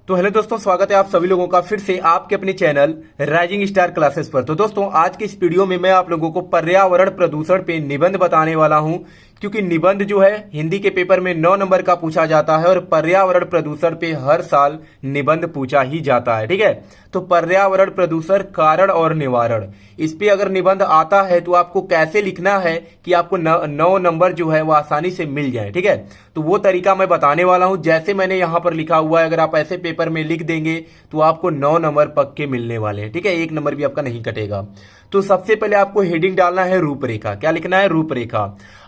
तो हेलो दोस्तों, स्वागत है आप सभी लोगों का फिर से आपके अपने चैनल राइजिंग स्टार क्लासेस पर। तो दोस्तों, आज के इस वीडियो में मैं आप लोगों को पर्यावरण प्रदूषण पे निबंध बताने वाला हूं, क्योंकि निबंध जो है हिंदी के पेपर में 9 नंबर का पूछा जाता है और पर्यावरण प्रदूषण पे हर साल निबंध पूछा ही जाता है। ठीक है, तो पर्यावरण प्रदूषण कारण और निवारण, इस पे अगर निबंध आता है तो आपको कैसे लिखना है कि आपको 9 नंबर जो है वो आसानी से मिल जाए। ठीक है, तो वो तरीका मैं बताने वाला हूं। जैसे मैंने यहाँ पर लिखा हुआ है, अगर आप ऐसे पेपर में लिख देंगे तो आपको 9 नंबर पक्के मिलने वाले हैं। ठीक है, 1 नंबर भी आपका नहीं कटेगा। तो सबसे पहले आपको हेडिंग डालना है रूपरेखा। क्या लिखना है? रूपरेखा।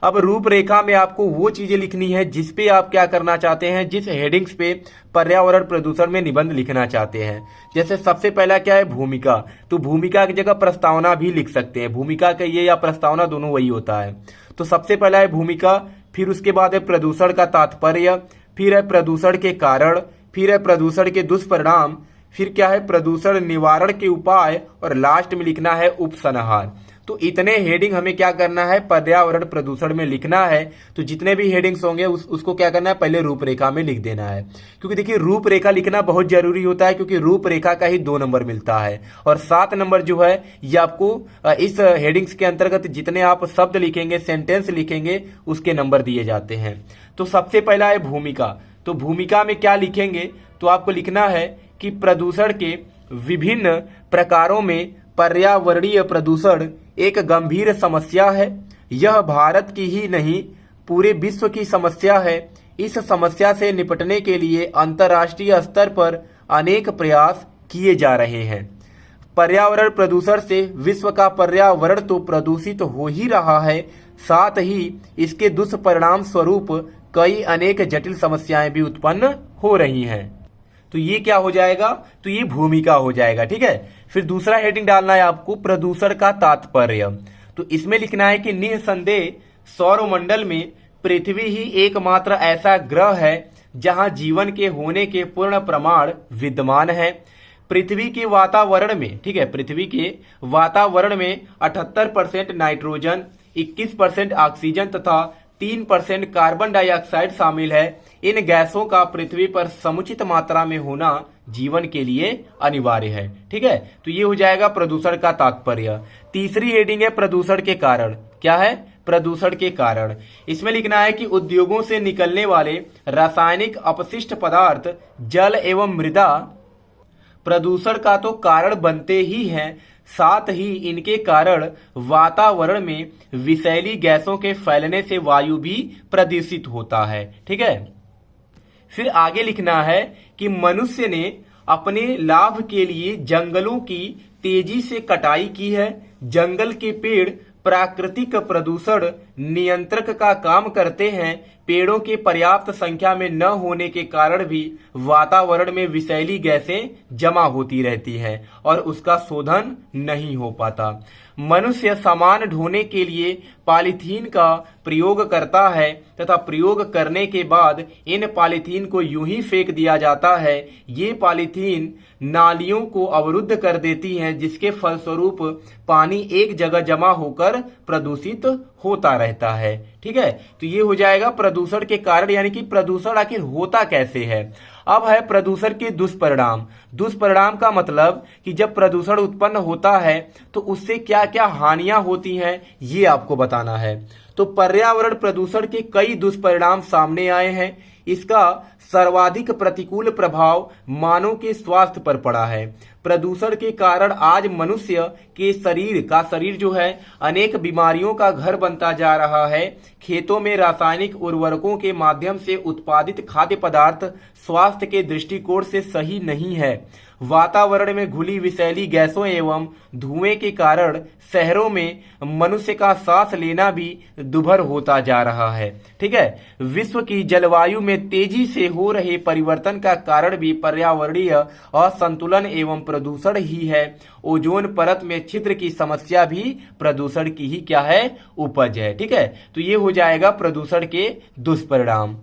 अब रूपरेखा में आपको वो चीजें लिखनी है जिसपे आप क्या करना चाहते हैं, जिस हेडिंग्स पे पर्यावरण प्रदूषण में निबंध लिखना चाहते हैं। जैसे सबसे पहला क्या है? भूमिका। तो भूमिका की जगह प्रस्तावना भी लिख सकते हैं। भूमिका कहिए या प्रस्तावना, दोनों वही होता है। तो सबसे पहला है भूमिका, फिर उसके बाद है प्रदूषण का तात्पर्य, फिर है प्रदूषण के कारण, फिर है प्रदूषण के दुष्परिणाम, फिर क्या है? प्रदूषण निवारण के उपाय, और लास्ट में लिखना है उपसंहार। तो इतने हेडिंग हमें क्या करना है? पर्यावरण प्रदूषण में लिखना है। तो जितने भी हेडिंग्स होंगे उसको क्या करना है? पहले रूपरेखा में लिख देना है। क्योंकि देखिए, रूपरेखा लिखना बहुत जरूरी होता है, क्योंकि रूपरेखा का ही 2 नंबर मिलता है और 7 नंबर जो है ये आपको इस हेडिंग्स के अंतर्गत जितने आप शब्द लिखेंगे, सेंटेंस लिखेंगे, उसके नंबर दिए जाते हैं। तो सबसे पहला है भूमिका। तो भूमिका में क्या लिखेंगे? तो आपको लिखना है कि प्रदूषण के विभिन्न प्रकारों में पर्यावरणीय प्रदूषण एक गंभीर समस्या है। यह भारत की ही नहीं, पूरे विश्व की समस्या है। इस समस्या से निपटने के लिए अंतर्राष्ट्रीय स्तर पर अनेक प्रयास किए जा रहे हैं। पर्यावरण प्रदूषण से विश्व का पर्यावरण तो प्रदूषित हो ही रहा है, साथ ही इसके दुष्परिणाम स्वरूप कई अनेक जटिल समस्याएं भी उत्पन्न हो रही हैं। तो ये क्या हो जाएगा? तो ये भूमिका हो जाएगा। ठीक है, फिर दूसरा हेडिंग डालना है आपको प्रदूषण का तात्पर्य। तो इसमें लिखना है कि निसंदेह सौरमंडल में पृथ्वी ही एकमात्र ऐसा ग्रह है जहां जीवन के होने के पूर्ण प्रमाण विद्यमान है। पृथ्वी के वातावरण में, ठीक है, पृथ्वी के वातावरण में 78% नाइट्रोजन, 21% ऑक्सीजन तथा 3% कार्बन डाइऑक्साइड शामिल है। इन गैसों का पृथ्वी पर समुचित मात्रा में होना जीवन के लिए अनिवार्य है। ठीक है, तो ये हो जाएगा प्रदूषण का तात्पर्य। तीसरी हेडिंग है प्रदूषण के कारण। क्या है? प्रदूषण के कारण। इसमें लिखना है कि उद्योगों से निकलने वाले रासायनिक अपशिष्ट पदार्थ जल एवं मृदा प्रदूषण का तो कारण बनते ही हैं, साथ ही इनके कारण वातावरण में विषैली गैसों के फैलने से वायु भी प्रदूषित होता है। ठीक है, फिर आगे लिखना है कि मनुष्य ने अपने लाभ के लिए जंगलों की तेजी से कटाई की है। जंगल के पेड़ प्राकृतिक प्रदूषण नियंत्रक का काम करते हैं। पेड़ों के पर्याप्त संख्या में न होने के कारण भी वातावरण में विषैली गैसें जमा होती रहती हैं और उसका शोधन नहीं हो पाता। मनुष्य सामान ढोने के लिए पॉलीथीन का प्रयोग करता है तथा प्रयोग करने के बाद इन पॉलीथीन को यूं ही फेंक दिया जाता है। ये पॉलीथीन नालियों को अवरुद्ध कर देती हैं, जिसके फलस्वरूप पानी एक जगह जमा होकर प्रदूषित होता रहता है। ठीक है, तो ये हो जाएगा प्रदूषण के कारण, यानी कि प्रदूषण आखिर होता कैसे है। अब है प्रदूषण के दुष्परिणाम। दुष्परिणाम का मतलब कि जब प्रदूषण उत्पन्न होता है तो उससे क्या क्या हानियां होती हैं, ये आपको बताना है। तो पर्यावरण प्रदूषण के कई दुष्परिणाम सामने आए हैं। इसका सर्वाधिक प्रतिकूल प्रभाव मानव के स्वास्थ्य पर पड़ा है। प्रदूषण के कारण आज मनुष्य के शरीर जो है अनेक बीमारियों का घर बनता जा रहा है। खेतों में रासायनिक उर्वरकों के माध्यम से उत्पादित खाद्य पदार्थ स्वास्थ्य के दृष्टिकोण से सही नहीं है। वातावरण में घुली विषैली गैसों एवं धुएं के कारण शहरों में मनुष्य का सांस लेना भी दुभर होता जा रहा है। ठीक है, विश्व की जलवायु में तेजी से हो रहे परिवर्तन का कारण भी पर्यावरणीय असंतुलन एवं प्रदूषण ही है। ओजोन परत में छिद्र की समस्या भी प्रदूषण की ही क्या है? उपज है। ठीक है, तो ये हो जाएगा प्रदूषण के दुष्परिणाम।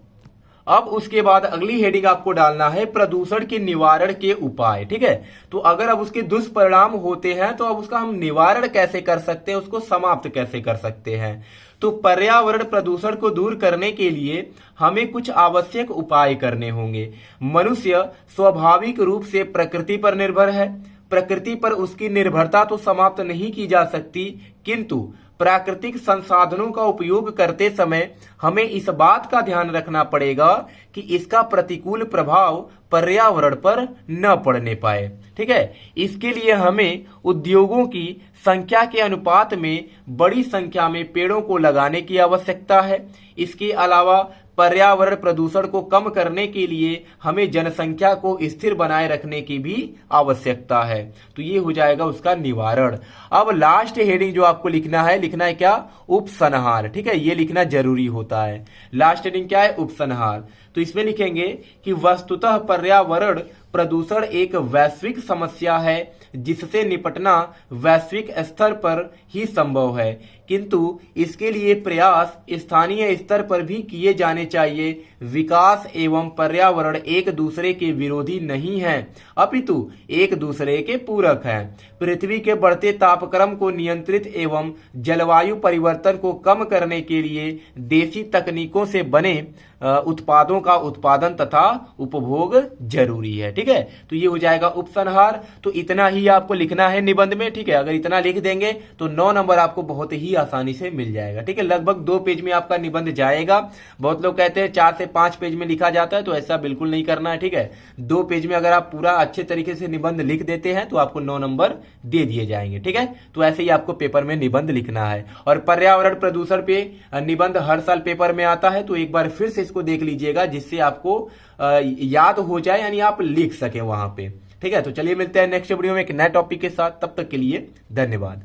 अब उसके बाद अगली हेडिंग आपको डालना है प्रदूषण के निवारण के उपाय। ठीक है, तो अगर अब उसके दुष्परिणाम होते हैं तो अब उसका हम निवारण कैसे कर सकते हैं, उसको समाप्त कैसे कर सकते हैं। तो पर्यावरण प्रदूषण को दूर करने के लिए हमें कुछ आवश्यक उपाय करने होंगे। मनुष्य स्वाभाविक रूप से प्रकृति पर निर्भर है। प्रकृति पर उसकी निर्भरता तो समाप्त नहीं की जा सकती, किंतु प्राकृतिक संसाधनों का उपयोग करते समय हमें इस बात का ध्यान रखना पड़ेगा कि इसका प्रतिकूल प्रभाव पर्यावरण पर न पड़ने पाए। ठीक है, इसके लिए हमें उद्योगों की संख्या के अनुपात में बड़ी संख्या में पेड़ों को लगाने की आवश्यकता है। इसके अलावा पर्यावरण प्रदूषण को कम करने के लिए हमें जनसंख्या को स्थिर बनाए रखने की भी आवश्यकता है। तो ये हो जाएगा उसका निवारण। अब लास्ट हेडिंग जो आपको लिखना है क्या? उपसंहार। ठीक है, ये लिखना जरूरी होता है। लास्ट हेडिंग क्या है? उपसंहार। तो इसमें लिखेंगे कि वस्तुतः पर्यावरण प्रदूषण एक वैश्विक समस्या है जिससे निपटना वैश्विक स्तर पर ही संभव है, किंतु इसके लिए प्रयास स्थानीय स्तर पर भी किए जाने चाहिए। विकास एवं पर्यावरण एक दूसरे के विरोधी नहीं हैं, अपितु एक दूसरे के पूरक हैं। पृथ्वी के बढ़ते तापक्रम को नियंत्रित एवं जलवायु परिवर्तन को कम करने के लिए देसी तकनीकों से बने उत्पादों का उत्पादन तथा उपभोग जरूरी है। ठीक है, तो ये हो जाएगा उपसंहार। तो इतना ही आपको लिखना है निबंध में। ठीक है, अगर इतना लिख देंगे तो 9 नंबर आपको बहुत ही आसानी से मिल जाएगा। ठीक है, लगभग 2 पेज में आपका निबंध जाएगा। बहुत लोग कहते हैं 4 से 5 पेज में लिखा जाता है, तो ऐसा बिल्कुल नहीं करना है। ठीक है, 2 पेज में अगर आप पूरा अच्छे तरीके से निबंध लिख देते हैं तो आपको 9 नंबर दे दिए जाएंगे। ठीक है, तो ऐसे ही आपको पेपर में निबंध लिखना है। और पर्यावरण प्रदूषण पे निबंध हर साल पेपर में आता है, तो एक बार फिर से इसको देख लीजिएगा जिससे आपको याद हो जाए, यानी आप लिख सके वहां पे। ठीक है, तो चलिए मिलते हैं नेक्स्ट वीडियो में एक नए टॉपिक के साथ। तब तक के लिए धन्यवाद।